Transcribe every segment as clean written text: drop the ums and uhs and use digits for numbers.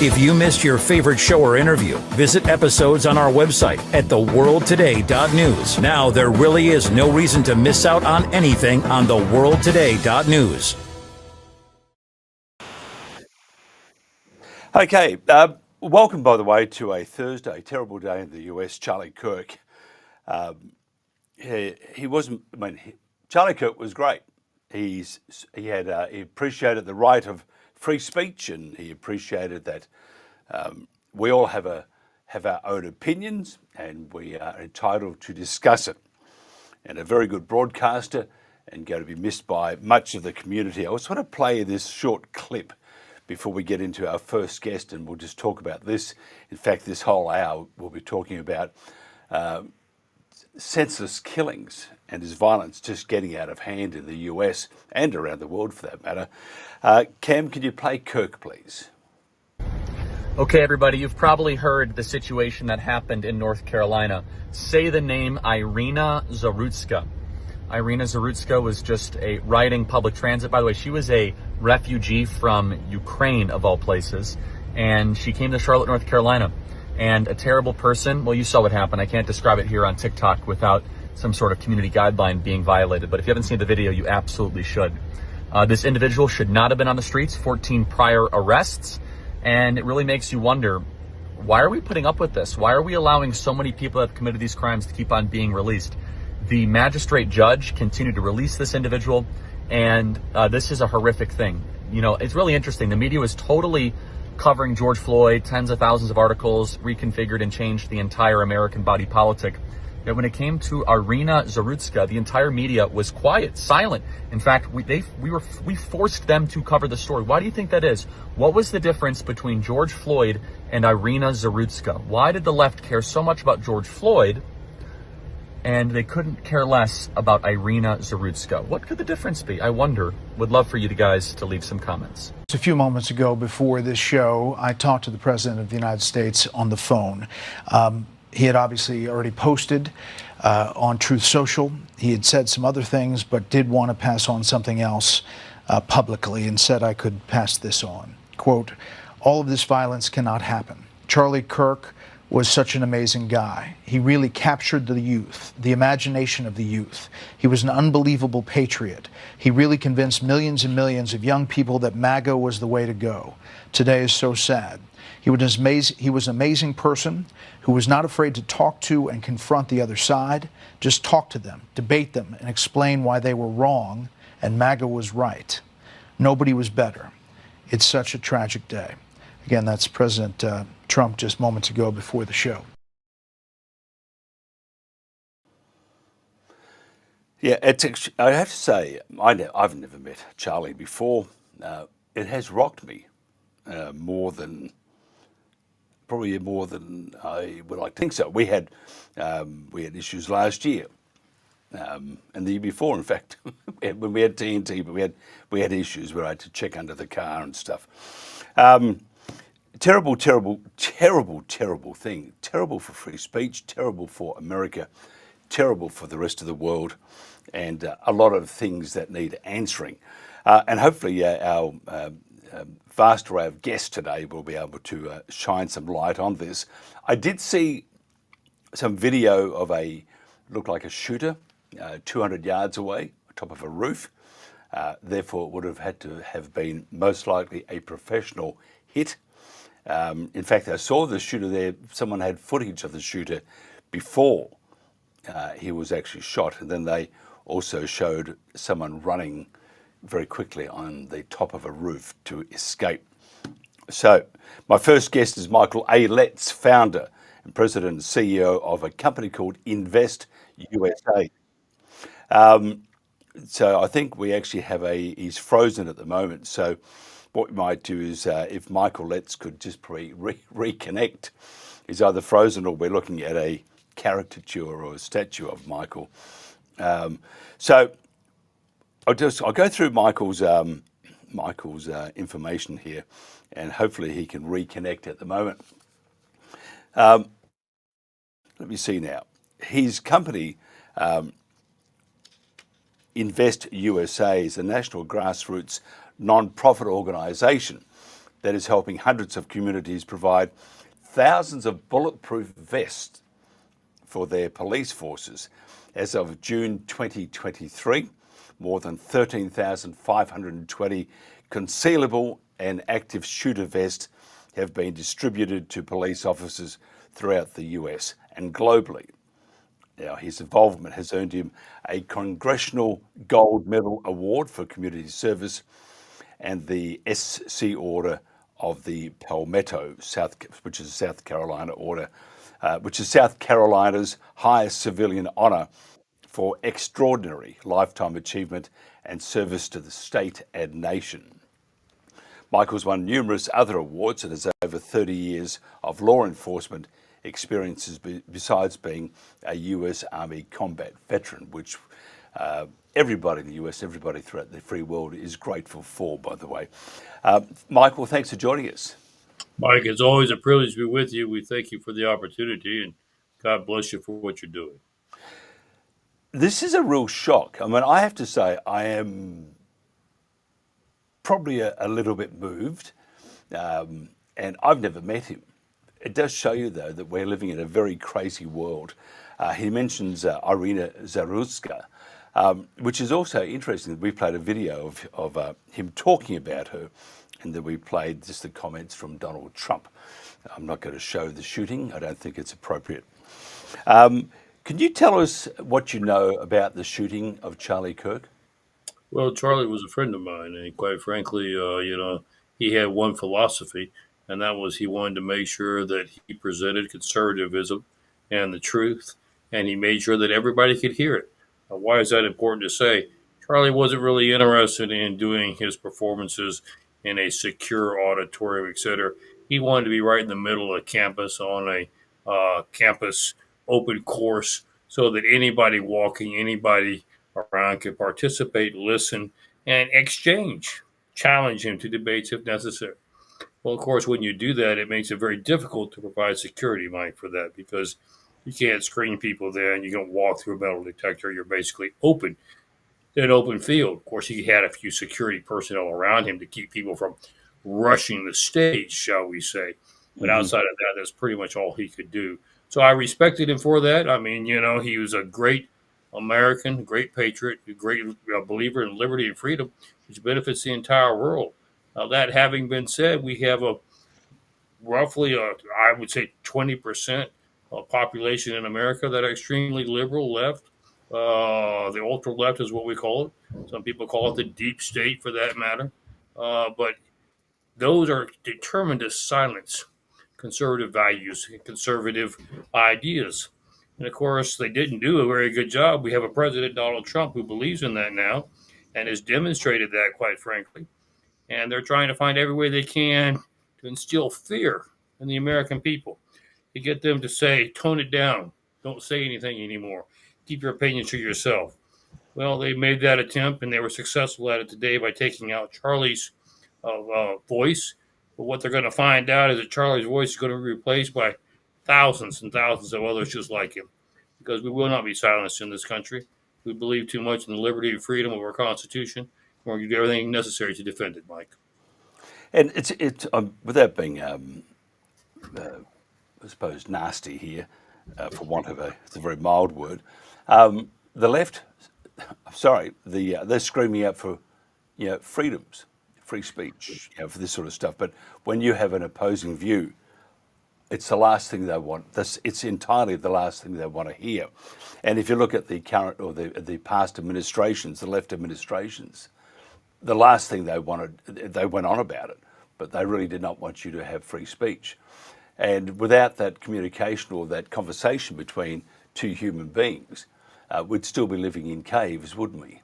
If you missed your favorite show or interview, visit episodes on our website at theworldtoday.news. Now, there really is no reason to miss out on anything on theworldtoday.news. Okay, welcome, by the way, to a Thursday, terrible day in the US. Charlie Kirk. He wasn't. I mean, Charlie Kirk was great. He appreciated the right of free speech, and he appreciated that we all have our own opinions, and we are entitled to discuss it. And a very good broadcaster, and going to be missed by much of the community. I just want to play this short clip before we get into our first guest, and we'll just talk about this. In fact, this whole hour we'll be talking about senseless killings and his violence just getting out of hand in the US and around the world for that matter. Cam, could you play Kirk, please? Okay, everybody, you've probably heard the situation that happened in North Carolina. Say the name Iryna Zarutska. Iryna Zarutska was just riding public transit. By the way, she was a refugee from Ukraine, of all places, and she came to Charlotte, North Carolina. And a terrible person, well, you saw what happened. I can't describe it here on TikTok without some sort of community guideline being violated. But if you haven't seen the video, you absolutely should. This individual should not have been on the streets, 14 prior arrests. And it really makes you wonder, why are we putting up with this? Why are we allowing so many people that have committed these crimes to keep on being released? The magistrate judge continued to release this individual, and this is a horrific thing. You know, it's really interesting. The media was totally covering George Floyd, tens of thousands of articles, reconfigured and changed the entire American body politic. But when it came to Iryna Zarutska, the entire media was quiet, silent. In fact, we forced them to cover the story. Why do you think that is? What was the difference between George Floyd and Iryna Zarutska? Why did the left care so much about George Floyd and they couldn't care less about Iryna Zarutska? What could the difference be? I wonder. Would love for you guys to leave some comments. A few moments ago, before this show, I talked to the President of the United States on the phone. He had obviously already posted on Truth Social. He had said some other things, but did want to pass on something else publicly, and said I could pass this on. Quote, "All of this violence cannot happen. Charlie Kirk was such an amazing guy. He really captured the youth, the imagination of the youth. He was an unbelievable patriot. He really convinced millions and millions of young people that MAGA was the way to go. Today is so sad. He was an amazing person who was not afraid to talk to and confront the other side, just talk to them, debate them, and explain why they were wrong and MAGA was right. Nobody was better. It's such a tragic day." Again, that's President Trump just moments ago before the show. Yeah, I have to say, I've never met Charlie before. It has rocked me probably more than I would like to think so. We had issues last year, and the year before, in fact, when we had TNT, but we had issues where I had to check under the car and stuff. Terrible, terrible, terrible, terrible thing. Terrible for free speech, terrible for America, terrible for the rest of the world, and a lot of things that need answering. And hopefully our vast array of guests today will be able to shine some light on this. I did see some video of looked like a shooter 200 yards away, top of a roof. Therefore, it would have had to have been most likely a professional hit. In fact, I saw the shooter there. Someone had footage of the shooter before he was actually shot. And then they also showed someone running very quickly on the top of a roof to escape. So my first guest is Michael A. Letts, founder and president and CEO of a company called Invest USA. So I think we actually have he's frozen at the moment. So what we might do is if Michael Letts could just reconnect. He's either frozen or we're looking at a caricature or a statue of Michael. So I'll go through Michael's information here, and hopefully he can reconnect at the moment. Let me see now. His company, Invest USA, is a national grassroots non-profit organisation that is helping hundreds of communities provide thousands of bulletproof vests for their police forces. As of June 2023, more than 13,520 concealable and active shooter vests have been distributed to police officers throughout the US and globally. Now, his involvement has earned him a Congressional Gold Medal Award for community service and the SC Order of the Palmetto, which is South Carolina order, which is South Carolina's highest civilian honor for extraordinary lifetime achievement and service to the state and nation. Michael's won numerous other awards and has over 30 years of law enforcement experiences besides being a US Army combat veteran, which everybody in the US, everybody throughout the free world is grateful for, by the way. Michael, thanks for joining us. Mike, it's always a privilege to be with you. We thank you for the opportunity, and God bless you for what you're doing. This is a real shock. I mean, I have to say, I am probably a little bit moved, and I've never met him. It does show you, though, that we're living in a very crazy world. He mentions Iryna Zarutska, which is also interesting. We played a video of him talking about her, and then we played just the comments from Donald Trump. I'm not going to show the shooting. I don't think it's appropriate. Can you tell us what you know about the shooting of Charlie Kirk? Well, Charlie was a friend of mine, and quite frankly, he had one philosophy, and that was he wanted to make sure that he presented conservatism and the truth, and he made sure that everybody could hear it. Why is that important to say? Charlie wasn't really interested in doing his performances in a secure auditorium, etc. He wanted to be right in the middle of campus on a campus open course so that anybody walking, anybody around could participate, listen, and exchange, challenge him to debates if necessary. Well, of course, when you do that, it makes it very difficult to provide security, Mike, for that, because you can't screen people there and you don't walk through a metal detector. You're basically open in an open field. Of course, he had a few security personnel around him to keep people from rushing the stage, shall we say. But outside of that, that's pretty much all he could do. So I respected him for that. I mean, he was a great American, a great patriot, a great believer in liberty and freedom, which benefits the entire world. That having been said, we have a roughly, I would say, 20% population in America that are extremely liberal left. The ultra left is what we call it. Some people call it the deep state, for that matter. But those are determined to silence conservative values, conservative ideas. And of course, they didn't do a very good job. We have a president, Donald Trump, who believes in that now and has demonstrated that, quite frankly. And they're trying to find every way they can to instill fear in the American people, to get them to say, tone it down, don't say anything anymore, keep your opinions to yourself. Well, they made that attempt, and they were successful at it today by taking out Charlie's voice. But what they're going to find out is that Charlie's voice is going to be replaced by thousands and thousands of others just like him, because we will not be silenced in this country. We believe too much in the liberty and freedom of our Constitution. We're going to do everything necessary to defend it, Mike. And it's without being, I suppose, nasty here, for want of it's a very mild word. The left, they're screaming out for, freedoms, free speech, for this sort of stuff. But when you have an opposing view, it's the last thing they want. It's entirely the last thing they want to hear. And if you look at the current or the past administrations, the left administrations, the last thing they wanted, they went on about it, but they really did not want you to have free speech. And without that communication or that conversation between two human beings, we'd still be living in caves, wouldn't we?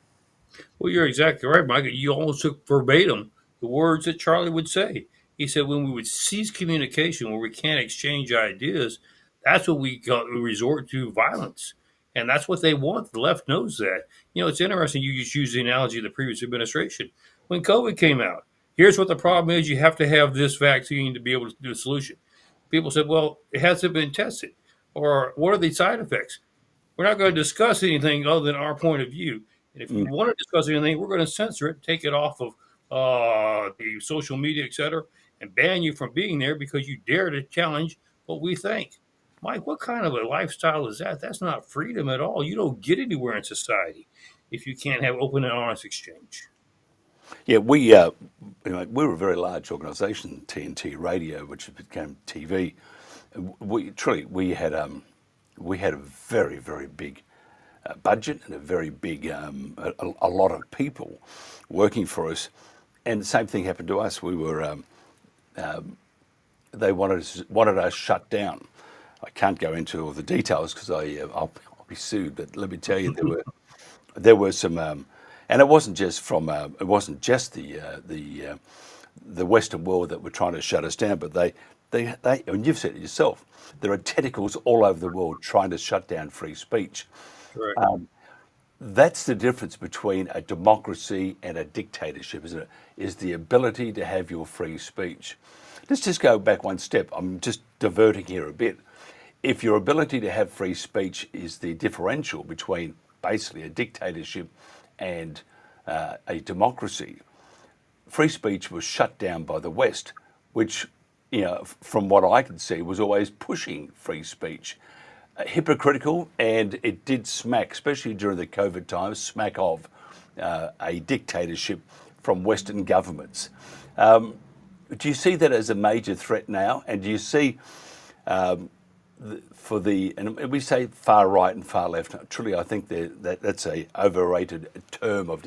Well, you're exactly right, Mike. You almost took verbatim the words that Charlie would say. He said, when we would cease communication, where we can't exchange ideas, that's when we resort to violence. And that's what they want. The left knows that. It's interesting. You just used the analogy of the previous administration. When COVID came out, here's what the problem is. You have to have this vaccine to be able to do a solution. People said, well, it hasn't been tested. Or what are the side effects? We're not going to discuss anything other than our point of view. And if you want to discuss anything, we're going to censor it, take it off of the social media, et cetera, and ban you from being there because you dare to challenge what we think. Mike, what kind of a lifestyle is that? That's not freedom at all. You don't get anywhere in society if you can't have open and honest exchange. Yeah, we're a very large organisation, TNT Radio, which became TV. We had a very, very big budget and a very big a lot of people working for us, and the same thing happened to us. We were they wanted us shut down. I can't go into all the details because I'll be sued. But let me tell you, there were some, and it wasn't just the Western world that were trying to shut us down, but they and you've said it yourself. There are tentacles all over the world trying to shut down free speech. Correct. That's the difference between a democracy and a dictatorship, isn't it? Is the ability to have your free speech. Let's just go back one step. I'm just diverting here a bit. If your ability to have free speech is the differential between basically a dictatorship and a democracy, free speech was shut down by the West, which, from what I could see, was always pushing free speech. Hypocritical, and it did smack, especially during the COVID times, smack of a dictatorship from Western governments. Do you see that as a major threat now? And do you see and we say far right and far left. Truly, I think that's a overrated term of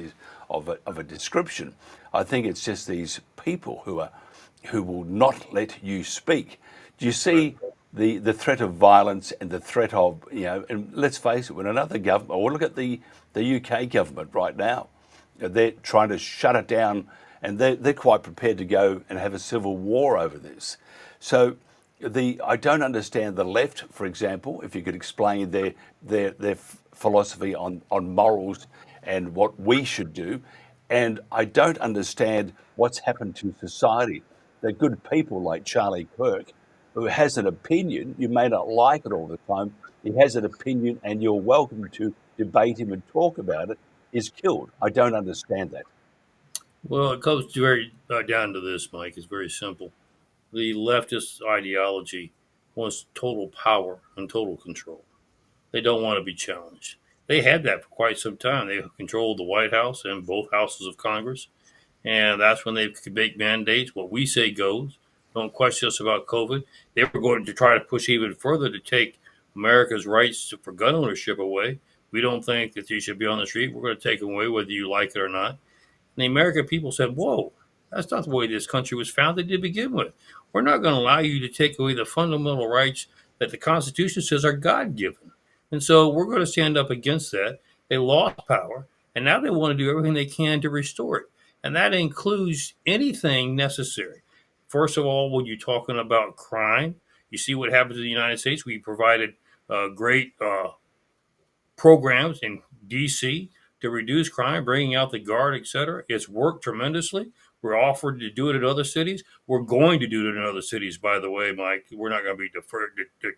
a description. I think it's just these people who will not let you speak. Do you see the threat of violence and the threat of, and let's face it, when another government, or look at the UK government right now, they're trying to shut it down, and they're quite prepared to go and have a civil war over this. So I don't understand the left, for example, if you could explain their philosophy on morals and what we should do. And I don't understand what's happened to society. They're good people like Charlie Kirk, who has an opinion. You may not like it all the time. He has an opinion, and you're welcome to debate him and talk about it, is killed. I don't understand that. Well, it comes very down to this, Mike. It's very simple. The leftist ideology wants total power and total control. They don't want to be challenged. They had that for quite some time. They controlled the White House and both houses of Congress. And that's when they could make mandates. What we say goes. Don't question us about COVID. They were going to try to push even further to take America's rights for gun ownership away. We don't think that you should be on the street. We're going to take them away whether you like it or not. And the American people said, whoa, that's not the way this country was founded to begin with. We're not going to allow you to take away the fundamental rights that the Constitution says are God-given. And so we're going to stand up against that. They lost power, and now they want to do everything they can to restore it. And that includes anything necessary. First of all, when you're talking about crime, you see what happens in the United States. We provided great programs in D.C. to reduce crime, bringing out the guard, etc. It's worked tremendously. We're offered to do it in other cities. We're going to do it in other cities, by the way, Mike. We're not going to be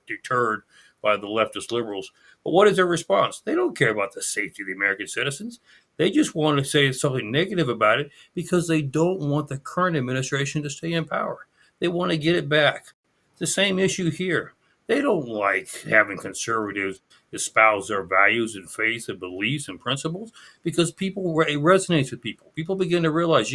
deterred by the leftist liberals. But what is their response? They don't care about the safety of the American citizens. They just want to say something negative about it because they don't want the current administration to stay in power. They want to get it back. The same issue here. They don't like having conservatives espouse their values and faith and beliefs and principles because it resonates with people. People begin to realize,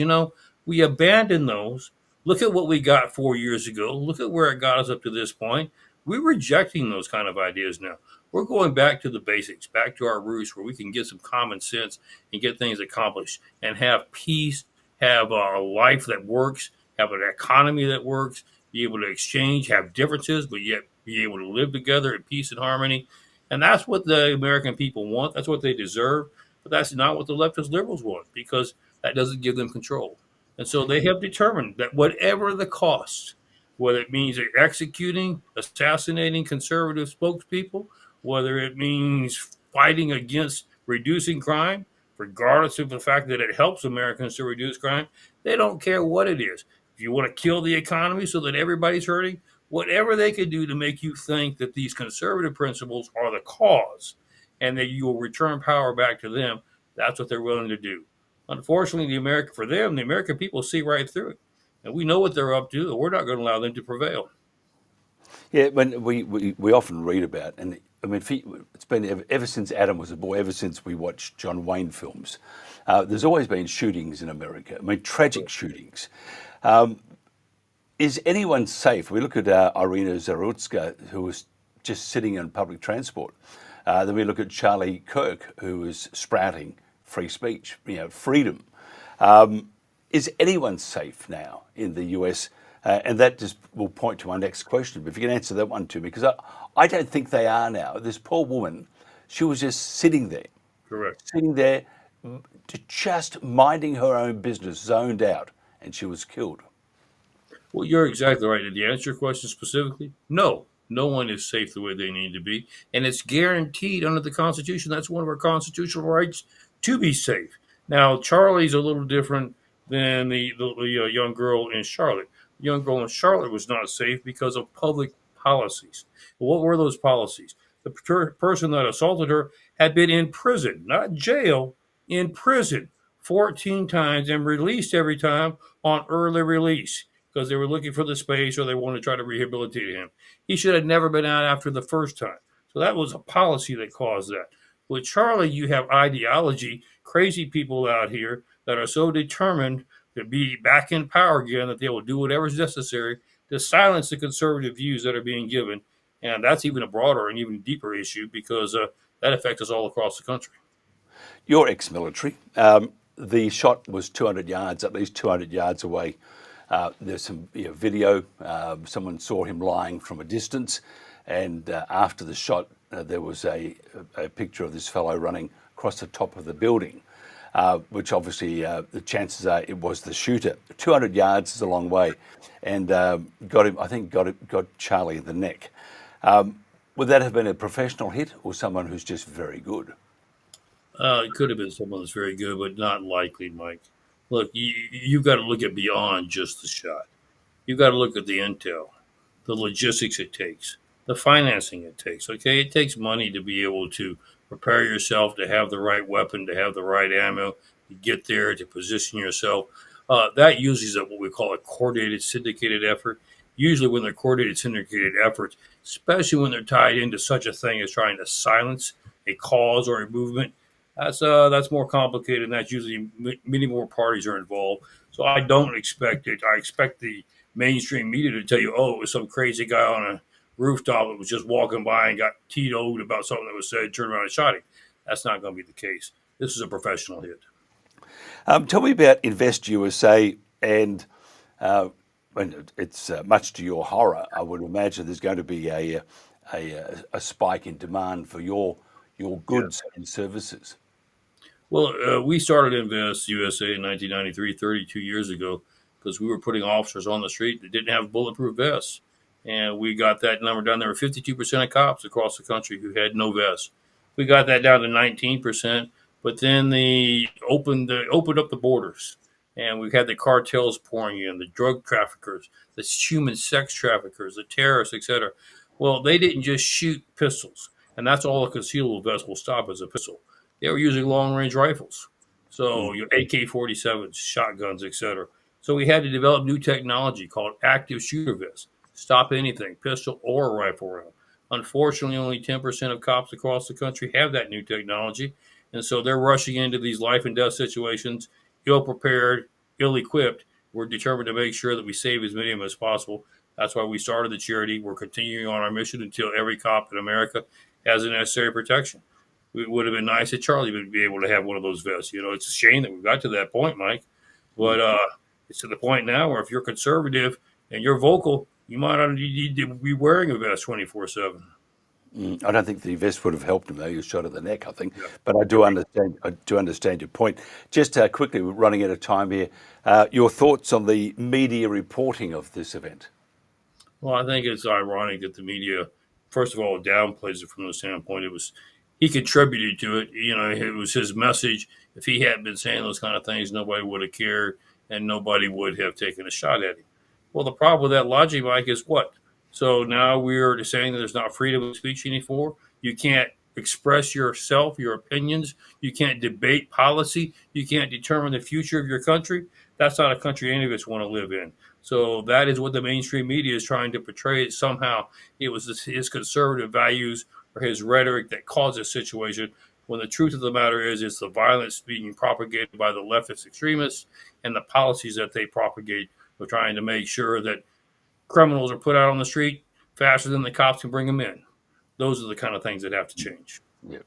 we abandoned those. Look at what we got 4 years ago. Look at where it got us up to this point. We're rejecting those kind of ideas now. We're going back to the basics, back to our roots where we can get some common sense and get things accomplished and have peace, have a life that works, have an economy that works, be able to exchange, have differences, but yet be able to live together in peace and harmony. And that's what the American people want. That's what they deserve. But that's not what the leftist liberals want because that doesn't give them control. And so they have determined that whatever the cost, whether it means executing, assassinating conservative spokespeople, whether it means fighting against reducing crime, regardless of the fact that it helps Americans to reduce crime, they don't care what it is. If you want to kill the economy so that everybody's hurting, whatever they can do to make you think that these conservative principles are the cause and that you will return power back to them, that's what they're willing to do. Unfortunately, the American people see right through it. and we know what they're up to, and we're not going to allow them to prevail. Yeah, when we often read about, and I mean, it's been ever since Adam was a boy, ever since we watched John Wayne films, there's always been shootings in America. I mean, tragic shootings. Is anyone safe? We look at Iryna Zarutska, who was just sitting in public transport. Then we look at Charlie Kirk, who was sprouting free speech, freedom. Is anyone safe now in the US? And that just will point to my next question. But if you can answer that one too, because I don't think they are now. This poor woman, she was just sitting there. Correct. Sitting there, just minding her own business, zoned out, and she was killed. Well, you're exactly right. Did you answer your question specifically? No. No one is safe the way they need to be. And it's guaranteed under the Constitution. That's one of our constitutional rights to be safe. Now, Charlie's a little different than the young girl in Charlotte. The young girl in Charlotte was not safe because of public policies. What were those policies? The person that assaulted her had been in prison, not jail, in prison 14 times and released every time on early release because they were looking for the space or they wanted to try to rehabilitate him. He should have never been out after the first time. So that was a policy that caused that. With Charlie, you have ideology, crazy people out here that are so determined to be back in power again that they will do whatever is necessary to silence the conservative views that are being given. And that's even a broader and even deeper issue because that affects us all across the country. You're ex-military. The shot was 200 yards, at least 200 yards away. There's some video. Someone saw him lying from a distance. And after the shot, there was a picture of this fellow running across the top of the building, which obviously the chances are it was the shooter. 200 yards is a long way. And got Charlie in the neck. Would that have been a professional hit or someone who's just very good? It could have been someone that's very good, but not likely, Mike. Look, you've got to look at beyond just the shot. You've got to look at the intel, the logistics it takes, the financing it takes. Okay, it takes money to be able to prepare yourself, to have the right weapon, to have the right ammo, to get there, to position yourself. That usually is what we call a coordinated, syndicated effort. Usually when they're coordinated, syndicated efforts, especially when they're tied into such a thing as trying to silence a cause or a movement, that's more complicated, and that's usually many more parties are involved. So I don't expect it. I expect the mainstream media to tell you, oh, it was some crazy guy on a rooftop that was just walking by and got TO'd about something that was said, turned around and shot him. That's not going to be the case. This is a professional hit. Tell me about Invest USA, and it's much to your horror, I would imagine there's going to be a spike in demand for your goods and services. Well, we started Invest USA in 1993, 32 years ago, because we were putting officers on the street that didn't have bulletproof vests. And we got that number down. There were 52% of cops across the country who had no vests. We got that down to 19%, but then they opened up the borders. And we've had the cartels pouring in, the drug traffickers, the human sex traffickers, the terrorists, etc. Well, they didn't just shoot pistols. And that's all a concealable vest will stop as a pistol. They were using long-range rifles, so your AK-47s, shotguns, etc. So we had to develop new technology called active shooter vests. Stop anything, pistol or a rifle round. Unfortunately, only 10% of cops across the country have that new technology, and so they're rushing into these life and death situations, ill-prepared, ill-equipped. We're determined to make sure that we save as many of them as possible. That's why we started the charity. We're continuing on our mission until every cop in America has the necessary protection. It would have been nice that Charlie would be able to have one of those vests. It's a shame that we've got to that point, Mike. But it's to the point now where if you're conservative and you're vocal, you might not need to be wearing a vest 24/7. I don't think the vest would have helped him though. He was shot at the neck, I think. Yeah. But I do understand your point. Just quickly, we're running out of time here. Your thoughts on the media reporting of this event? Well, I think it's ironic that the media, first of all, downplays it from the standpoint he contributed to it. It was his message. If he hadn't been saying those kind of things, nobody would have cared and nobody would have taken a shot at him. Well, the problem with that logic, Mike, is what? So now we're saying that there's not freedom of speech anymore. You can't express yourself, your opinions. You can't debate policy. You can't determine the future of your country. That's not a country any of us want to live in. So that is what the mainstream media is trying to portray. Somehow it was his conservative values or his rhetoric that caused this situation. When the truth of the matter is, it's the violence being propagated by the leftist extremists and the policies that they propagate of trying to make sure that criminals are put out on the street faster than the cops can bring them in. Those are the kind of things that have to change. Yeah.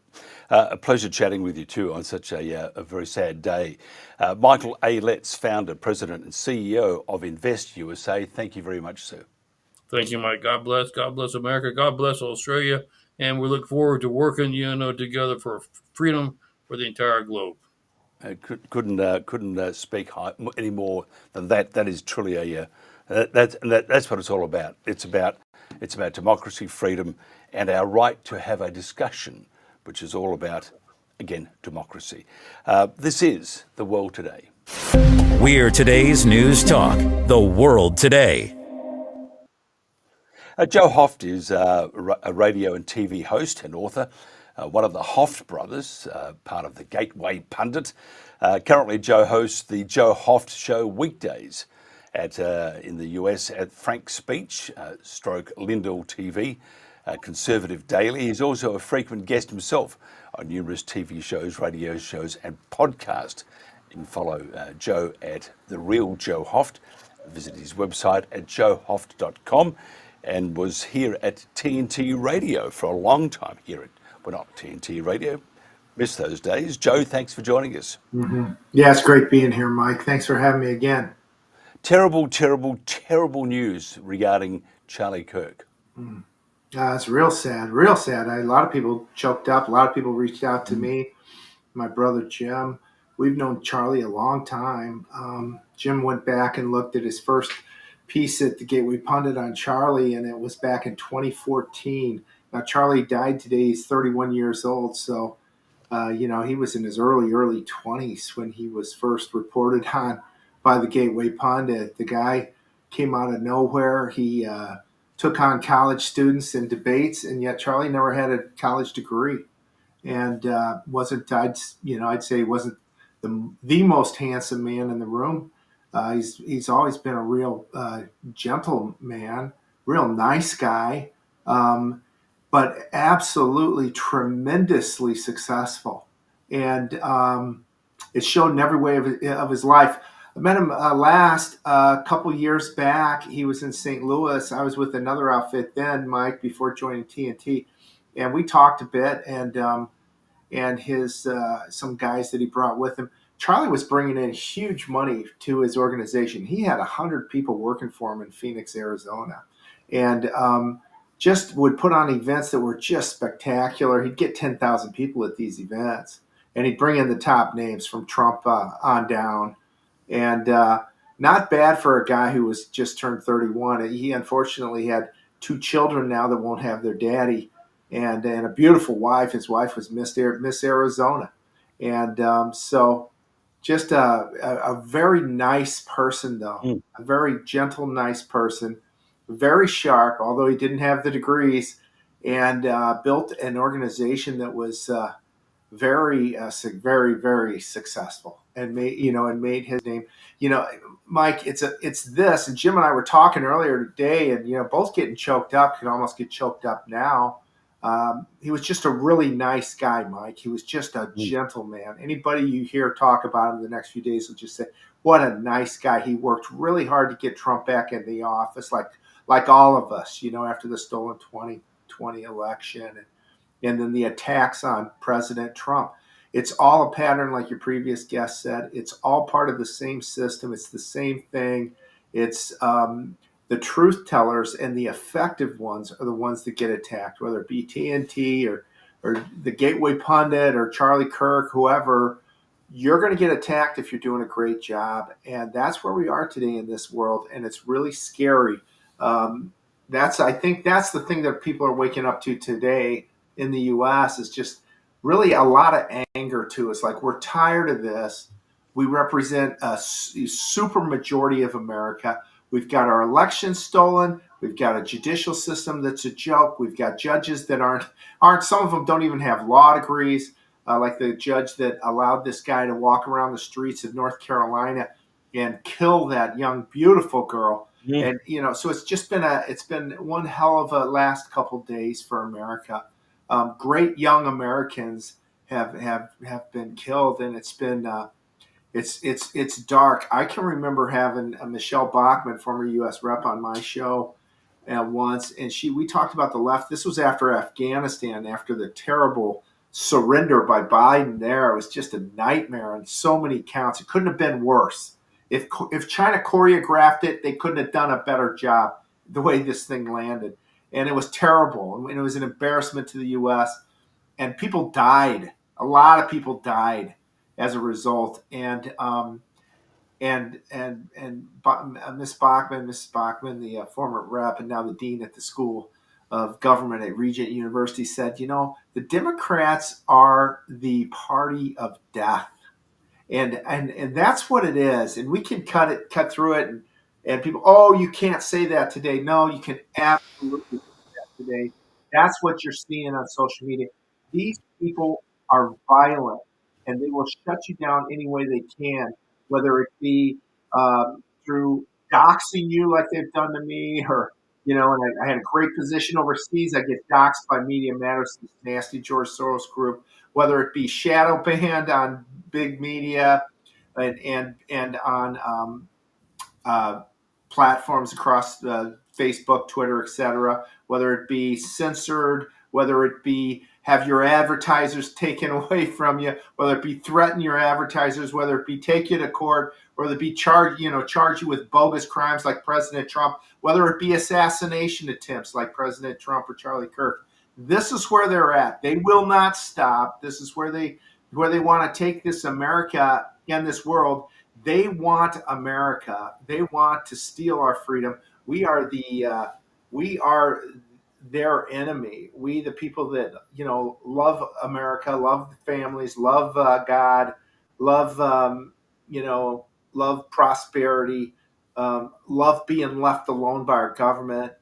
A pleasure chatting with you too on such a very sad day. Michael A. Letts, founder, president, and CEO of Invest USA. Thank you very much, sir. Thank you, Mike. God bless. God bless America. God bless Australia. And we look forward to working, together for freedom for the entire globe. Couldn't speak any more than that. That is truly that's what it's all about. It's about democracy, freedom, and our right to have a discussion, which is all about, again, democracy. This is The World Today. We're today's news talk, The World Today. Joe Hoft is a radio and TV host and author, one of the Hoft brothers, part of the Gateway Pundit. Currently, Joe hosts the Joe Hoft Show weekdays in the US at Frank's Speech, stroke Lindell TV, Conservative Daily. He's also a frequent guest himself on numerous TV shows, radio shows, and podcasts. You can follow Joe at The Real Joe Hoft. Visit his website at joehoft.com, and was here at TNT Radio for a long time here at, not TNT Radio. Miss those days. Joe, thanks for joining us. Mm-hmm. Yeah, it's great being here, Mike. Thanks for having me again. Terrible, terrible, terrible news regarding Charlie Kirk. It's real sad, real sad. A lot of people choked up. A lot of people reached out to me. My brother, Jim. We've known Charlie a long time. Jim went back and looked at his first piece at the Gateway Pundit on Charlie, and it was back in 2014. Now, Charlie died today. He's 31 years old. So, he was in his early 20s when he was first reported on by the Gateway Pundit. The guy came out of nowhere. He took on college students in debates, and yet Charlie never had a college degree, and I'd say he wasn't the most handsome man in the room. He's always been a real gentle man, real nice guy, but absolutely tremendously successful, and it showed in every way of his life. I met him last a couple years back. He was in St. Louis. I was with another outfit then, Mike, before joining TNT, and we talked a bit, and his some guys that he brought with him. Charlie was bringing in huge money to his organization. He had 100 people working for him in Phoenix, Arizona, and just would put on events that were just spectacular. He'd get 10,000 people at these events, and he'd bring in the top names from Trump on down. And not bad for a guy who was just turned 31. He unfortunately had 2 children now that won't have their daddy, and a beautiful wife. His wife was Miss Arizona. And so just a very nice person, though. A very gentle, nice person. Very sharp, although he didn't have the degrees, and built an organization that was very, very successful, and made his name. Mike, it's this, and Jim and I were talking earlier today, and both getting choked up. Can almost get choked up now. He was just a really nice guy, Mike. He was just a gentleman. Anybody you hear talk about him the next few days will just say, "What a nice guy." He worked really hard to get Trump back in the office, like all of us, after the stolen 2020 election, and then the attacks on President Trump. It's all a pattern, like your previous guest said. It's all part of the same system. It's the same thing. It's the truth tellers and the effective ones are the ones that get attacked, whether it be TNT or the Gateway Pundit or Charlie Kirk, whoever. You're going to get attacked if you're doing a great job. And that's where we are today in this world. And it's really scary. I think that's the thing that people are waking up to today in the U.S. is just really a lot of anger to us. Like, we're tired of this. We represent a super majority of America. We've got our elections stolen. We've got a judicial system that's a joke. We've got judges that aren't. Some of them don't even have law degrees, like the judge that allowed this guy to walk around the streets of North Carolina and kill that young, beautiful girl Mm. And so it's been one hell of a last couple days for America. Great young Americans have been killed, and it's dark. I can remember having Michelle Bachmann, former U.S. rep, on my show once, and we talked about the left. This was after Afghanistan, after the terrible surrender by Biden. There, it was just a nightmare on so many counts. It couldn't have been worse. If China choreographed it, they couldn't have done a better job. The way this thing landed, and it was terrible, and it was an embarrassment to the U.S. And people died. A lot of people died as a result. And Mrs. Bachmann, the former rep and now the dean at the School of Government at Regent University, said, the Democrats are the party of death, and that's what it is. And we can cut through it, and people, oh, you can't say that today. No, you can absolutely say that today. That's what you're seeing on social media. These people are violent, and they will shut you down any way they can, whether it be through doxing you like they've done to me, or and I had a great position overseas. I get doxed by Media Matters, this nasty George Soros group, whether it be shadow banned on big media and on platforms across Facebook, Twitter, etc., whether it be censored, whether it be have your advertisers taken away from you, whether it be threaten your advertisers, whether it be take you to court, whether it be charge you with bogus crimes like President Trump, whether it be assassination attempts like President Trump or Charlie Kirk. This is where they're at. They will not stop. This is where they want to take this America and this world. They want America. They want to steal our freedom. We are their enemy. We, the people that love America, love the families, love God, love love prosperity, love being left alone by our government,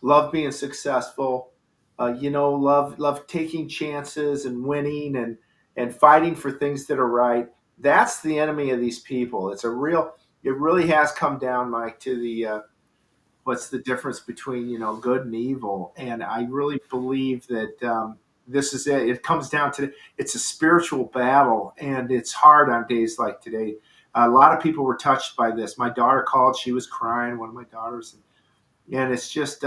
love being successful. Love taking chances and winning and fighting for things that are right. That's the enemy of these people. It really has come down, Mike, to the what's the difference between good and evil. And I really believe that this is it. It comes down to it's a spiritual battle, and it's hard on days like today. A lot of people were touched by this. My daughter called; she was crying. One of my daughters, and it's just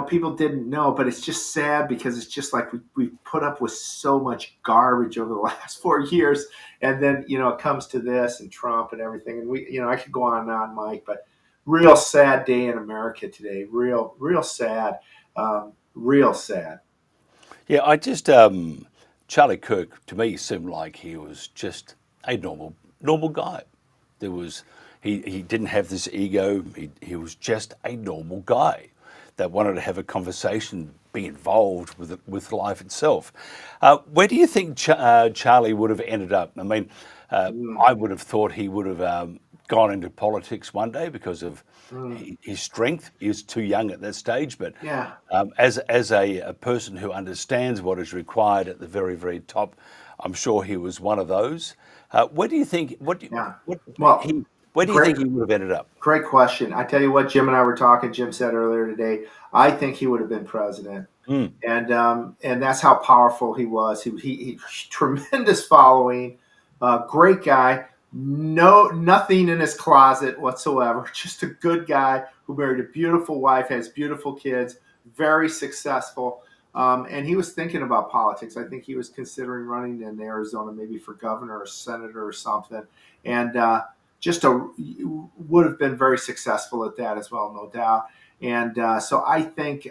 people didn't know, but it's just sad because it's just like we put up with so much garbage over the last 4 years, and then it comes to this and Trump and everything, and I could go on and on, Mike, but real sad day in America today. Real sad, real sad. Yeah, Charlie Kirk to me seemed like he was just a normal guy. He didn't have this ego. He was just a normal guy that wanted to have a conversation, be involved with life itself. Where do you think Charlie would have ended up? I mean, I would have thought he would have gone into politics one day because of his strength. He was too young at that stage, but Yeah. as a person who understands what is required at the very, very top, I'm sure he was one of those. Where do you think? Where do you think he would have ended up? Great question. I tell you what, Jim and I were talking. Jim said earlier today, I think he would have been president, and that's how powerful he was. He tremendous following, great guy. Nothing in his closet whatsoever. Just a good guy who married a beautiful wife, has beautiful kids, very successful. And he was thinking about politics. I think he was considering running in Arizona, maybe for governor or senator or something. And would have been very successful at that as well, no doubt. And so I think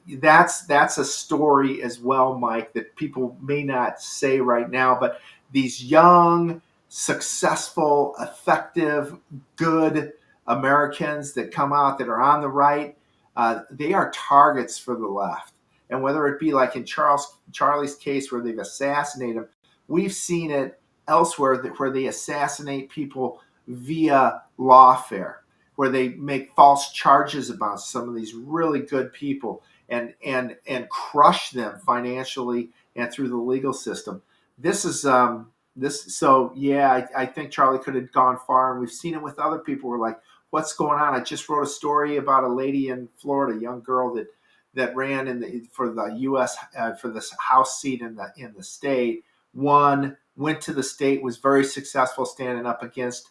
that's a story as well, Mike, that people may not say right now. But these young, successful, effective, good Americans that come out that are on the right, they are targets for the left. And whether it be like in Charlie's case where they've assassinated him, we've seen it elsewhere where they assassinate people via lawfare, where they make false charges about some of these really good people and crush them financially and through the legal system. This is I think Charlie could have gone far, and we've seen it with other people. We're like, what's going on. I just wrote a story about a lady in Florida, a young girl that ran for the U.S. For the House seat in the state. Went to the state, was very successful standing up against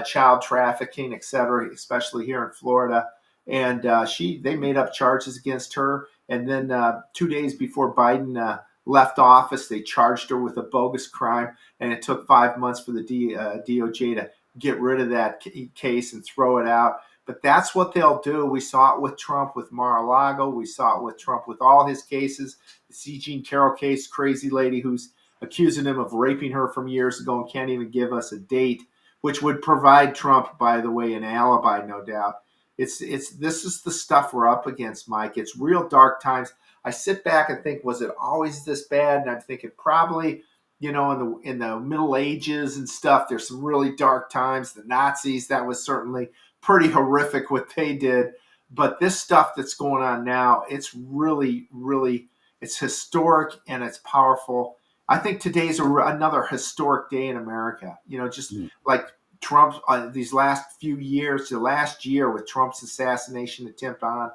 child trafficking, et cetera, especially here in Florida. And they made up charges against her. And then 2 days before Biden left office, they charged her with a bogus crime, and it took 5 months for the DOJ to get rid of that case and throw it out. But that's what they'll do. We saw it with Trump with Mar-a-Lago. We saw it with Trump with all his cases. The C. Jean Carroll case, crazy lady who's accusing him of raping her from years ago and can't even give us a date, which would provide Trump, by the way, an alibi, no doubt. This is the stuff we're up against, Mike. It's real dark times. I sit back and think, was it always this bad? And I'm thinking probably, in the Middle Ages and stuff, there's some really dark times. The Nazis, that was certainly pretty horrific what they did. But this stuff that's going on now, it's really, really, it's historic and it's powerful. I think today's another historic day in America. Just like Trump, these last few years, the last year with Trump's assassination attempt on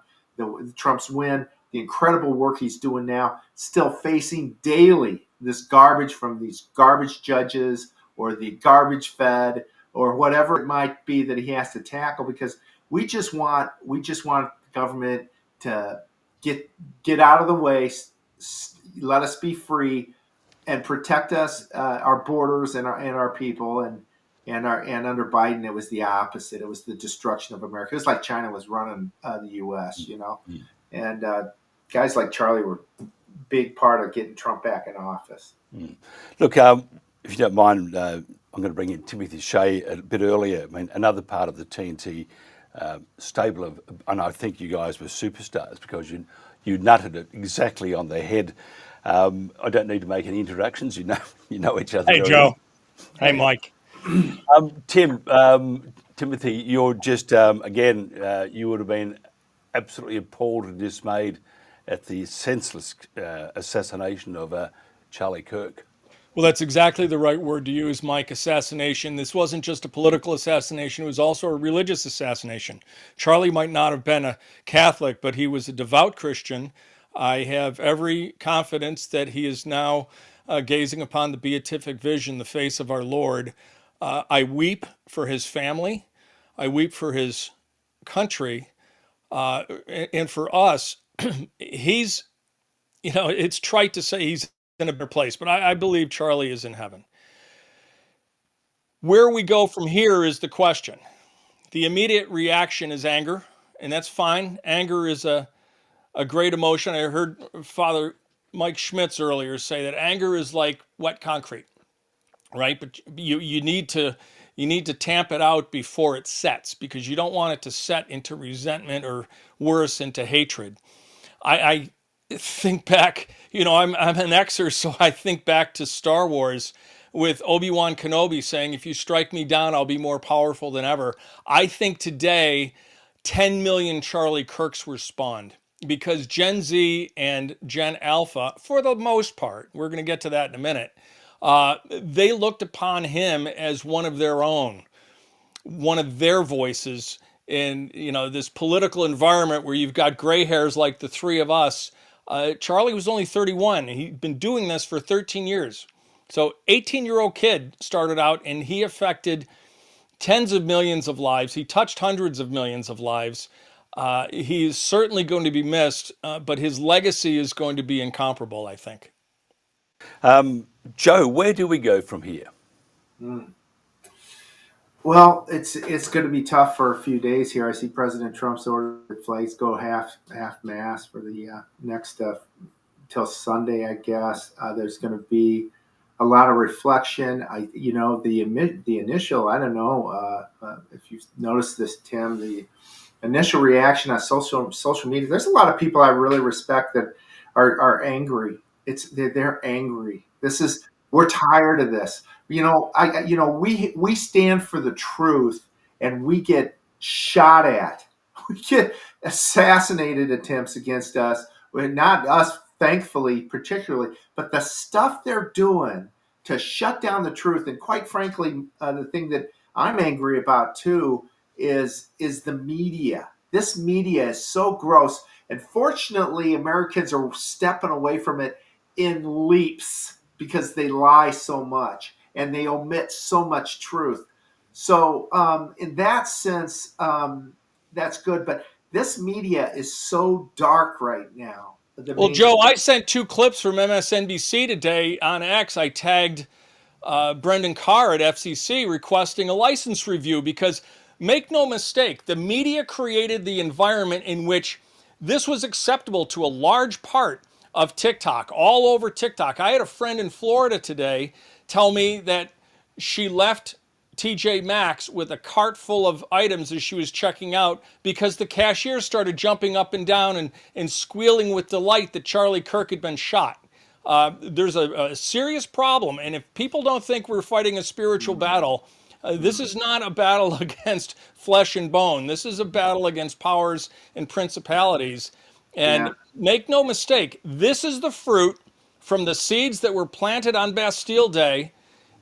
Trump's win, the incredible work he's doing now, still facing daily this garbage from these garbage judges or the garbage Fed or whatever it might be that he has to tackle, because we just want government to get out of the way, let us be free, and protect us, our borders and our people. And under Biden, it was the opposite. It was the destruction of America. It was like China was running the U.S. And guys like Charlie were a big part of getting Trump back in office. Look, if you don't mind, I'm going to bring in Timothy Shea a bit earlier. I mean, another part of the TNT stable and I think you guys were superstars because you nutted it exactly on the head. I don't need to make any introductions. You know each other. Hey, Joe. Hey, Mike. Timothy, you're just, again, you would have been absolutely appalled and dismayed at the senseless assassination of Charlie Kirk. Well, that's exactly the right word to use, Mike. Assassination. This wasn't just a political assassination. It was also a religious assassination. Charlie might not have been a Catholic, but he was a devout Christian. I have every confidence that he is now gazing upon the beatific vision, the face of our Lord. I weep for his family. I weep for his country. And for us, he's, it's trite to say he's in a better place, but I believe Charlie is in heaven. Where we go from here is the question. The immediate reaction is anger, and that's fine. Anger is a great emotion. I heard Father Mike Schmitz earlier say that anger is like wet concrete, right? But you need to tamp it out before it sets, because you don't want it to set into resentment or worse, into hatred. I think back, I'm an Xer, so I think back to Star Wars with Obi-Wan Kenobi saying, if you strike me down, I'll be more powerful than ever. I think today 10 million Charlie Kirks were spawned because Gen Z and Gen Alpha, for the most part, we're going to get to that in a minute, they looked upon him as one of their own, one of their voices in this political environment where you've got gray hairs like the three of us. Charlie was only 31. He'd been doing this for 13 years. So 18-year-old kid started out, and he affected tens of millions of lives. He touched hundreds of millions of lives. He is certainly going to be missed, but his legacy is going to be incomparable, I think. Joe, where do we go from here? Well, it's going to be tough for a few days here. I see President Trump's ordered flights go half mast for the next till Sunday, I guess. There's going to be a lot of reflection. The initial, I don't know if you've noticed this, Tim, the initial reaction on social media. There's a lot of people I really respect that are angry. They're angry. We're tired of this. We stand for the truth, and we get shot at. We get assassinated attempts against us. Not us, thankfully, particularly, but the stuff they're doing to shut down the truth. And quite frankly, the thing that I'm angry about too is the media. This media is so gross, and fortunately, Americans are stepping away from it in leaps because they lie so much and they omit so much truth. So, in that sense, that's good. But this media is so dark right now. Well, Joe, I sent 2 clips from MSNBC today on X. I tagged Brendan Carr at FCC requesting a license review because, make no mistake, the media created the environment in which this was acceptable to a large part of TikTok, all over TikTok. I had a friend in Florida today tell me that she left TJ Maxx with a cart full of items as she was checking out because the cashier started jumping up and down and squealing with delight that Charlie Kirk had been shot. There's a serious problem, and if people don't think we're fighting a spiritual battle, this is not a battle against flesh and bone. This is a battle against powers and principalities. And make no mistake, this is the fruit from the seeds that were planted on Bastille Day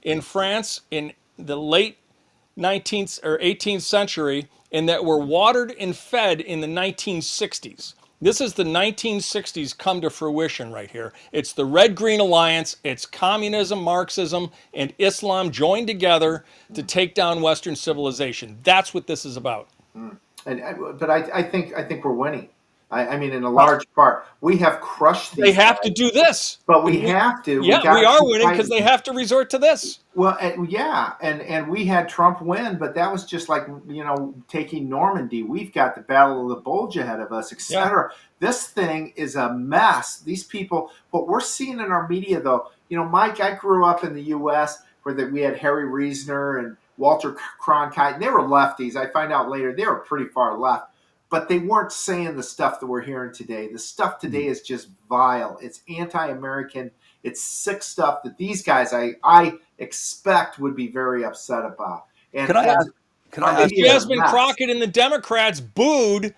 in France in the late 19th or 18th century, and that were watered and fed in the 1960s. This is the 1960s come to fruition right here. It's the Red-Green Alliance, it's communism, Marxism, and Islam joined together to take down Western civilization. That's what this is about. But I think we're winning. I mean, in a large part, we have crushed these. They have guys, to do this. but we have to. Yeah, we are winning because they have to resort to this. Well, and we had Trump win, but that was just like, taking Normandy. We've got the Battle of the Bulge ahead of us, etc. This thing is a mess. These people, what we're seeing in our media, though, Mike, I grew up in the U.S. where we had Harry Reasoner and Walter Cronkite, and they were lefties. I find out later they were pretty far left. But they weren't saying the stuff that we're hearing today. The stuff today is just vile. It's anti-American. It's sick stuff that these guys I expect would be very upset about. And Can I ask Jasmine Crockett and the Democrats booed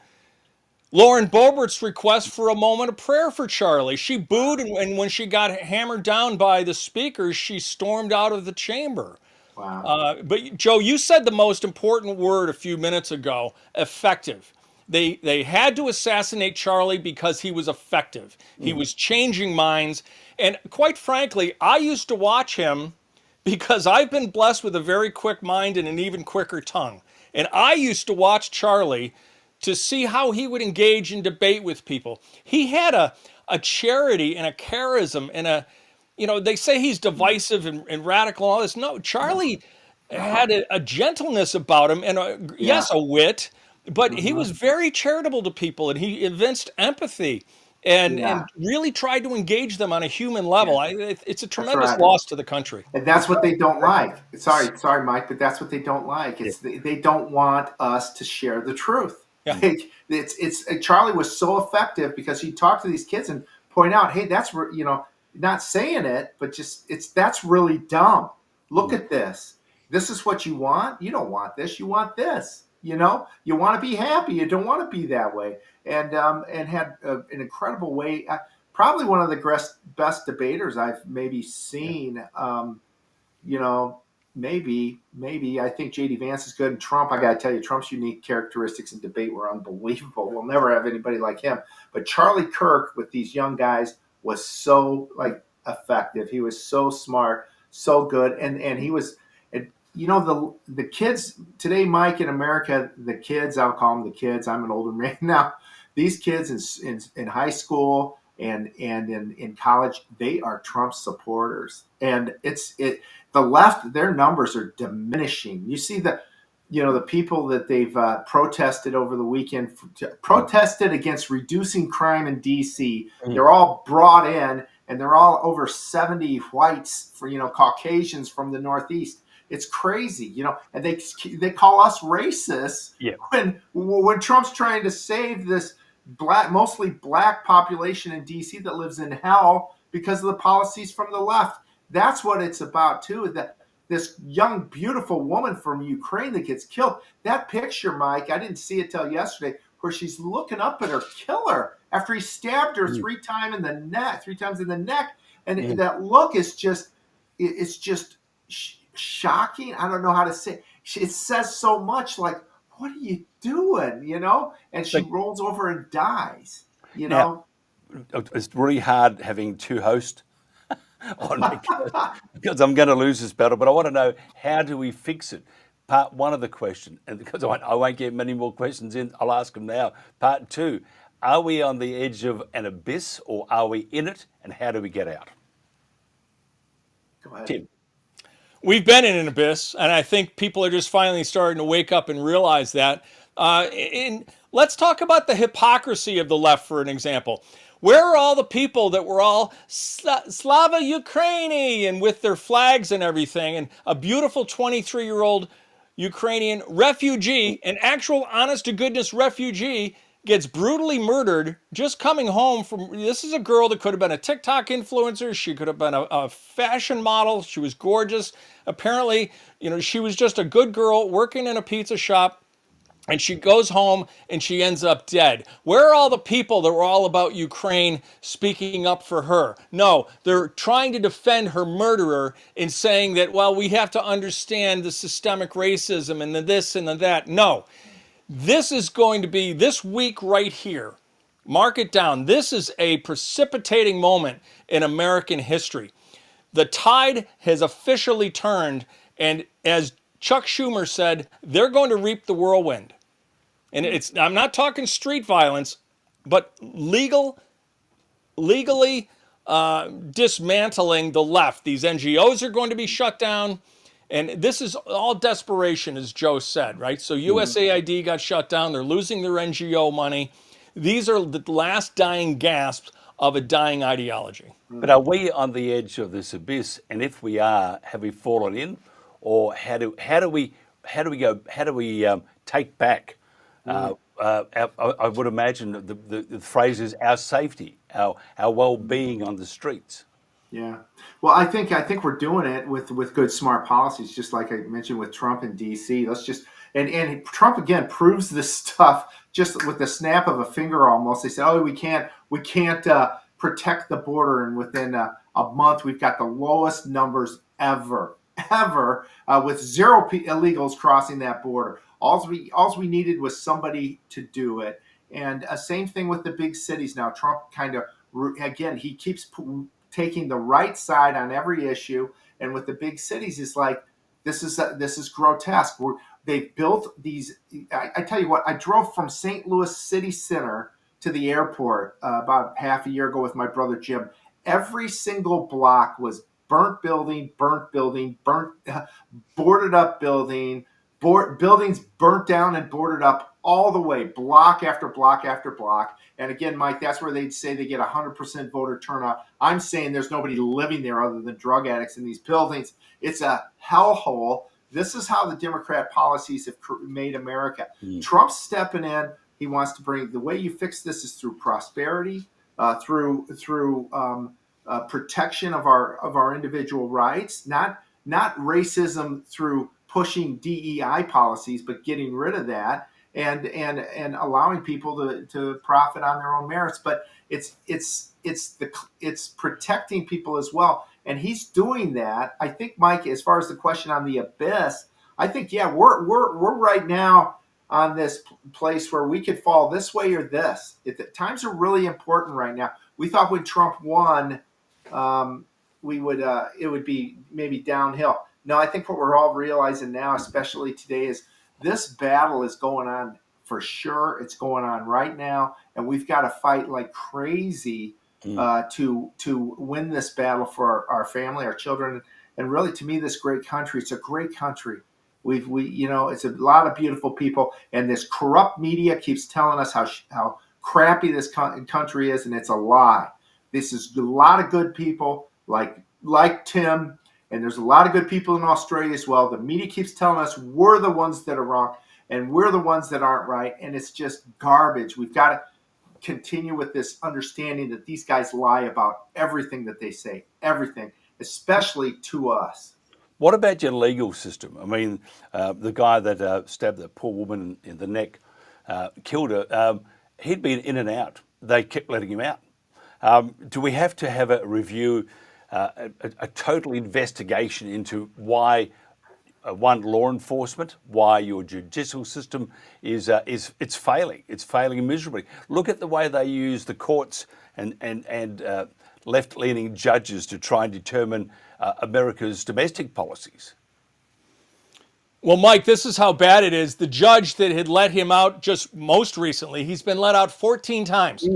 Lauren Boebert's request for a moment of prayer for Charlie. She booed, and when she got hammered down by the speakers, she stormed out of the chamber. Wow. But Joe, you said the most important word a few minutes ago: effective. They had to assassinate Charlie because he was effective. He was changing minds. And quite frankly, I used to watch him because I've been blessed with a very quick mind and an even quicker tongue. And I used to watch Charlie to see how he would engage in debate with people. He had a charity and a charism and they say he's divisive and radical and all this. No, Charlie had a gentleness about him and a wit. But he was very charitable to people, and he evinced empathy and really tried to engage them on a human level. It's a tremendous loss to the country. And that's what they don't like. Sorry, Mike, but that's what they don't like. They don't want us to share the truth. Yeah. Charlie was so effective because he talked to these kids and point out, hey, that's not saying it, but that's really dumb. Look at this. This is what you want. You don't want this. You want this. You want to be happy. You don't want to be that way. And had an incredible way. Probably one of the best debaters I've maybe seen. Maybe I think J.D. Vance is good. And Trump, I got to tell you, Trump's unique characteristics in debate were unbelievable. We'll never have anybody like him. But Charlie Kirk with these young guys was so effective. He was so smart, so good, and he was. The kids today, Mike, in America, the kids, I'll call them the kids. I'm an older man now. These kids in high school and in college, they are Trump supporters. And the left, their numbers are diminishing. You see the people that they've protested over the weekend, protested against reducing crime in D.C. They're all brought in, and they're all over 70 whites, Caucasians from the Northeast. It's crazy, and they call us racist when Trump's trying to save this mostly black population in D.C. that lives in hell because of the policies from the left. That's what it's about too. That this young, beautiful woman from Ukraine that gets killed. That picture, Mike, I didn't see it till yesterday, where she's looking up at her killer after he stabbed her 3 times in the neck, and that look is just shocking. I don't know how to say it. It says so much, like, what are you doing? You know? And she Like, rolls over and dies, you now, know? it's really hard having two hosts on because I'm going to lose this battle. But I want to know, how do we fix it? Part one of the question, and because I won't get many more questions in, I'll ask them now. Part two, are we on the edge of an abyss, or are we in it, and how do we get out? Go ahead. Tim. We've been in an abyss, and I think people are just finally starting to wake up and realize that. And let's talk about the hypocrisy of the left for an example. Where are all the people that were all Slava Ukraini and with their flags and everything, and a beautiful 23-year-old Ukrainian refugee, an actual honest to goodness refugee, gets brutally murdered just coming home from. This is a girl that could have been a TikTok influencer. She could have been a fashion model. She was gorgeous. Apparently, she was just a good girl working in a pizza shop. And she goes home and she ends up dead. Where are all the people that were all about Ukraine speaking up for her? No, they're trying to defend her murderer and saying that, well, we have to understand the systemic racism and the this and the that. No, this is going to be this week right here. Mark it down. This is a precipitating moment in American history. The tide has officially turned, and as Chuck Schumer said, they're going to reap the whirlwind. And I'm not talking street violence, but legally dismantling the left. These NGOs are going to be shut down. And this is all desperation, as Joe said, right? So USAID got shut down. They're losing their NGO money. These are the last dying gasps of a dying ideology. But are we on the edge of this abyss? And if we are, have we fallen in, or how do we take back? I would imagine the phrase is our safety, our well-being on the streets. Yeah. Well, I think we're doing it with good, smart policies, just like I mentioned with Trump in D.C. Let's just and Trump again proves this stuff just with the snap of a finger almost. They said, oh, we can't protect the border, and within a month we've got the lowest numbers ever with zero illegals crossing that border. All we needed was somebody to do it. And same thing with the big cities now. Trump kind of again he keeps taking the right side on every issue, and with the big cities, it's like this is grotesque. They've built these. I tell you what, I drove from St. Louis City Center to the airport about half a year ago with my brother Jim. Every single block was burnt building, boarded up building, buildings burnt down and boarded up all the way, block after block after block. And again, Mike, that's where they'd say they get 100% voter turnout. I'm saying there's nobody living there other than drug addicts in these buildings. It's a hellhole. This is how the Democrat policies have made America. Trump's stepping in. He wants to bring, the way you fix this is through prosperity, through protection of our individual rights, not racism through pushing DEI policies, but getting rid of that and allowing people to profit on their own merits. But it's protecting people as well, and he's doing that. I think, Mike, as far as the question on the abyss, I think we're right now on this place where we could fall this way or this. Times are really important right now. We thought when Trump won, it would be maybe downhill. No, I think what we're all realizing now, especially today, is this battle is going on for sure. It's going on right now, and we've got to fight like crazy to win this battle for our family, our children, and really, to me, this great country. It's a great country. It's a lot of beautiful people, and this corrupt media keeps telling us how crappy this country is, and it's a lie. This is a lot of good people like Tim. And there's a lot of good people in Australia as well. The media keeps telling us we're the ones that are wrong and we're the ones that aren't right. And it's just garbage. We've got to continue with this understanding that these guys lie about everything that they say, everything, especially to us. What about your legal system? I mean, the guy that stabbed the poor woman in the neck, killed her, he'd been in and out. They kept letting him out. Do we have to have a review, a total investigation into why one, law enforcement, why your judicial system is it's failing. It's failing miserably. Look at the way they use the courts and left-leaning judges to try and determine America's domestic policies. Well, Mike, this is how bad it is. The judge that had let him out just most recently, he's been let out 14 times.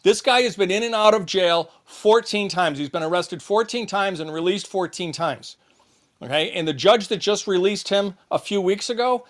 This guy has been in and out of jail 14 times. He's been arrested 14 times and released 14 times. Okay, and the judge that just released him a few weeks ago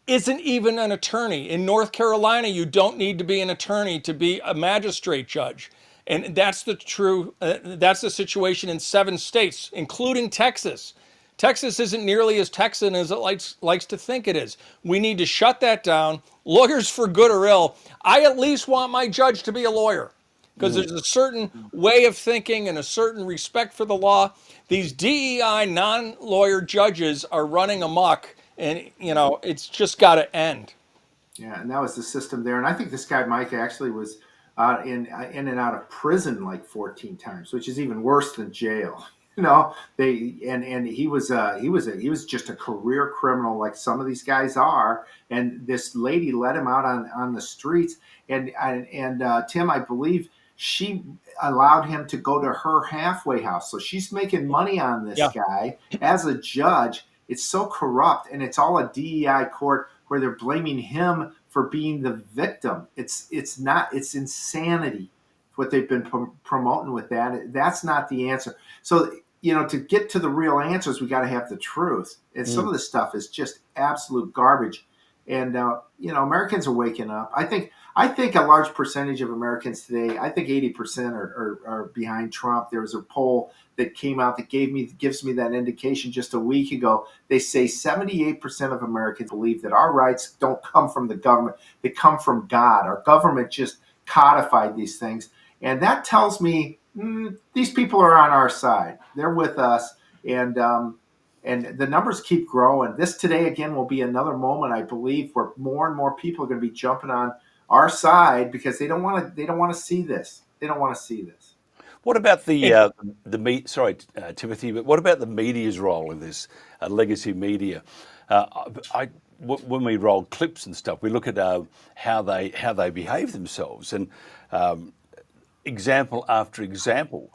isn't even an attorney. In North Carolina, you don't need to be an attorney to be a magistrate judge. And that's that's the situation in 7 states, including Texas. Texas isn't nearly as Texan as it likes to think it is. We need to shut that down. Lawyers for good or ill. I at least want my judge to be a lawyer because there's a certain way of thinking and a certain respect for the law. These DEI non-lawyer judges are running amok, and it's just got to end. Yeah, and that was the system there. And I think this guy Mike actually was in and out of prison like 14 times, which is even worse than jail. He was just a career criminal like some of these guys are. And this lady let him out on the streets. And Tim, I believe she allowed him to go to her halfway house. So she's making money on this guy as a judge. It's so corrupt, and it's all a DEI court where they're blaming him for being the victim. It's insanity what they've been promoting with that. That's not the answer. So, to get to the real answers, we got to have the truth. And some of this stuff is just absolute garbage. And, Americans are waking up. I think a large percentage of Americans today, I think 80% are behind Trump. There was a poll that came out that gives me that indication just a week ago. They say 78% of Americans believe that our rights don't come from the government. They come from God. Our government just codified these things. And that tells me these people are on our side. They're with us. And the numbers keep growing. This today, again, will be another moment, I believe, where more and more people are going to be jumping on our side because they don't want to see this. They don't want to see this. What about the Timothy? But what about the media's role in this? Legacy media. When we roll clips and stuff, we look at how they behave themselves, and example after example,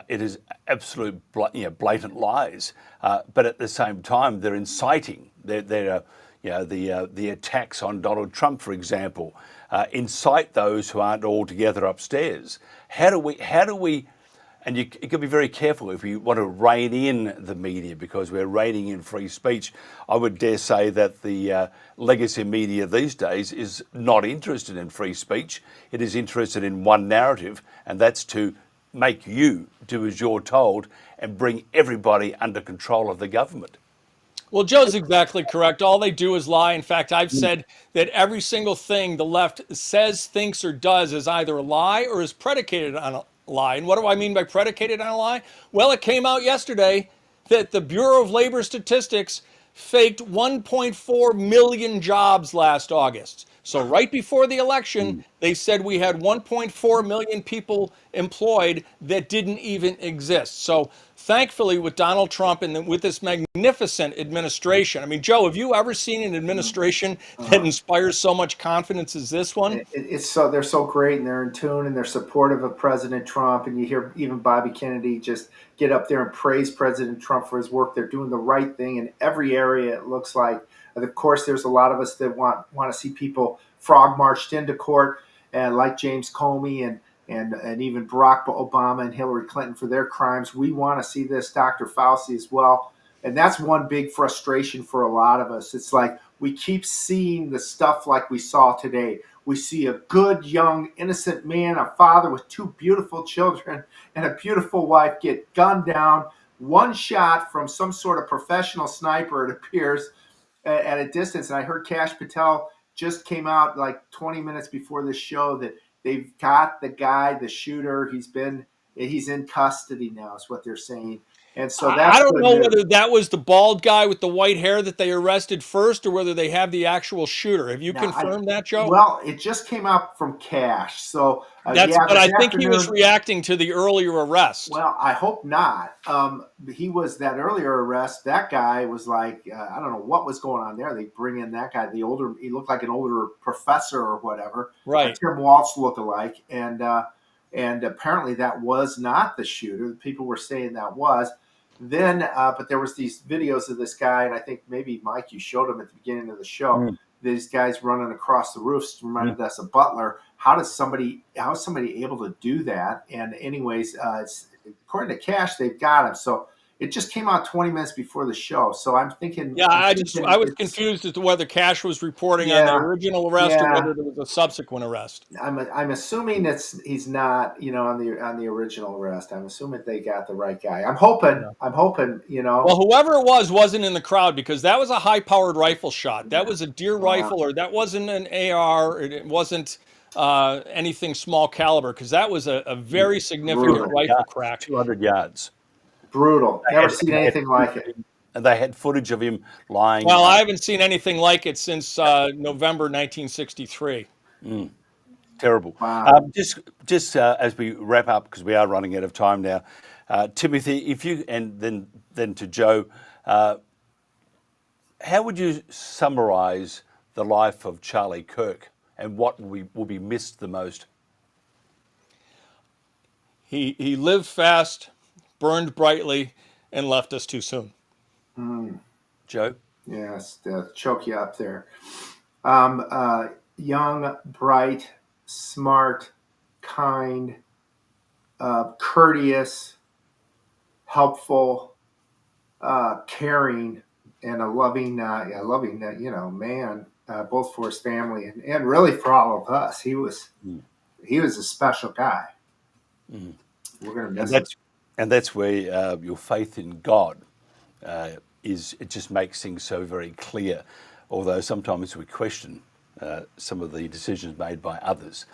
it is absolute blatant lies. But at the same time, they're inciting. They're the attacks on Donald Trump, for example, incite those who aren't all together upstairs. How do we? And you got to be very careful if you want to rein in the media, because we're reining in free speech. I would dare say that the legacy media these days is not interested in free speech. It is interested in one narrative, and that's to make you do as you're told and bring everybody under control of the government. Well, Joe's exactly correct. All they do is lie. In fact, I've said that every single thing the left says, thinks, or does is either a lie or is predicated on a lie. And what do I mean by predicated on a lie? Well, it came out yesterday that the Bureau of Labor Statistics faked 1.4 million jobs last August. So right before the election, they said we had 1.4 million people employed that didn't even exist. So thankfully, with Donald Trump and with this magnificent administration, I mean, Joe, have you ever seen an administration that inspires so much confidence as this one? They're so great, and they're in tune, and they're supportive of President Trump. And you hear even Bobby Kennedy just get up there and praise President Trump for his work. They're doing the right thing in every area, it looks like. And of course, there's a lot of us that want to see people frog marched into court, and like James Comey and even Barack Obama and Hillary Clinton for their crimes. We want to see this, Dr. Fauci as well. And that's one big frustration for a lot of us. It's like we keep seeing the stuff like we saw today. We see a good, young, innocent man, a father with 2 beautiful children and a beautiful wife get gunned down, one shot from some sort of professional sniper, it appears, at a distance. And I heard Kash Patel just came out like 20 minutes before this show that they've got the guy, the shooter. He's in custody now, is what they're saying. And so I that's don't good know news. whether that was the bald guy with the white hair that they arrested first, or whether they have the actual shooter. Have you Now, confirmed that, Joe? well, it just came out from Cash. So, That's, yeah, but this I think he was afternoon. reacting to the earlier arrest. Well, I hope not. He was that earlier arrest. That guy was like, I don't know what was going on there. They bring in that guy, he looked like an older professor or whatever, a Right. Tim Walsh lookalike, and apparently that was not the shooter. People were saying that was. Then, but there was these videos of this guy, and I think maybe Mike, you showed him at the beginning of the show. These guys running across the roofs reminded us of Butler. How is somebody able to do that? And anyways, according to Cash, they've got him. So it just came out 20 minutes before the show. So I'm thinking. Yeah, I was confused as to whether Cash was reporting on the Yeah, original arrest or yeah. whether there was a subsequent arrest. I'm assuming he's not, on the original arrest. I'm assuming they got the right guy. I'm hoping. Well, whoever it was wasn't in the crowd, because that was a high-powered rifle shot. That was a deer rifle, or that wasn't an AR, or it wasn't anything small caliber, because that was a very significant Brutal. rifle crack. 200 yards. Brutal. Never seen anything like it. And they had footage of him lying. Well, I haven't seen anything like it since November 1963. Terrible. Wow. Just as we wrap up, because we are running out of time now, Timothy, if you, and then to Joe, how would you summarise the life of Charlie Kirk, and what will be missed the most? He lived fast, burned brightly, and left us too soon. Joe? Yes, to choke you up there. Young, bright, smart, kind, courteous, helpful, caring, and a loving man, both for his family and really for all of us. He was a special guy. We're gonna miss him. And that's where your faith in God it just makes things so very clear, although sometimes we question some of the decisions made by others.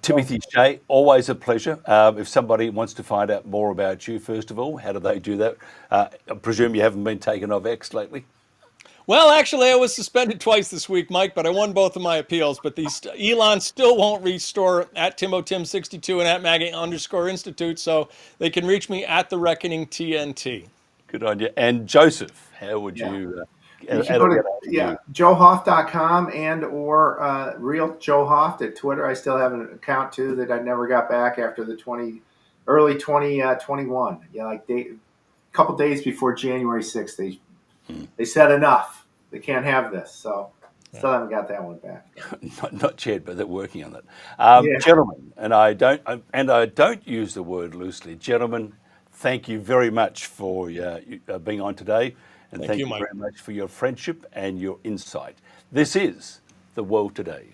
Timothy Shea, always a pleasure. If somebody wants to find out more about you, first of all, how do they do that? I presume you haven't been taken off X lately? Well, actually, I was suspended twice this week, Mike, but I won both of my appeals. But Elon still won't restore at TimoTim62 and at Maggie_Institute, so they can reach me at The Reckoning TNT. Good on you. And Joseph, how would you? You can put it, joehoff.com and or real Joe Hoff at Twitter. I still have an account too that I never got back after the early 2021. Like a couple days before January 6th, they said enough. They can't have this. So still haven't got that one back. Not yet, but they're working on it. Gentlemen, and I don't use the word loosely. Gentlemen, thank you very much for being on today. And thank you Mike. very much for your friendship and your insight. This is The World Today.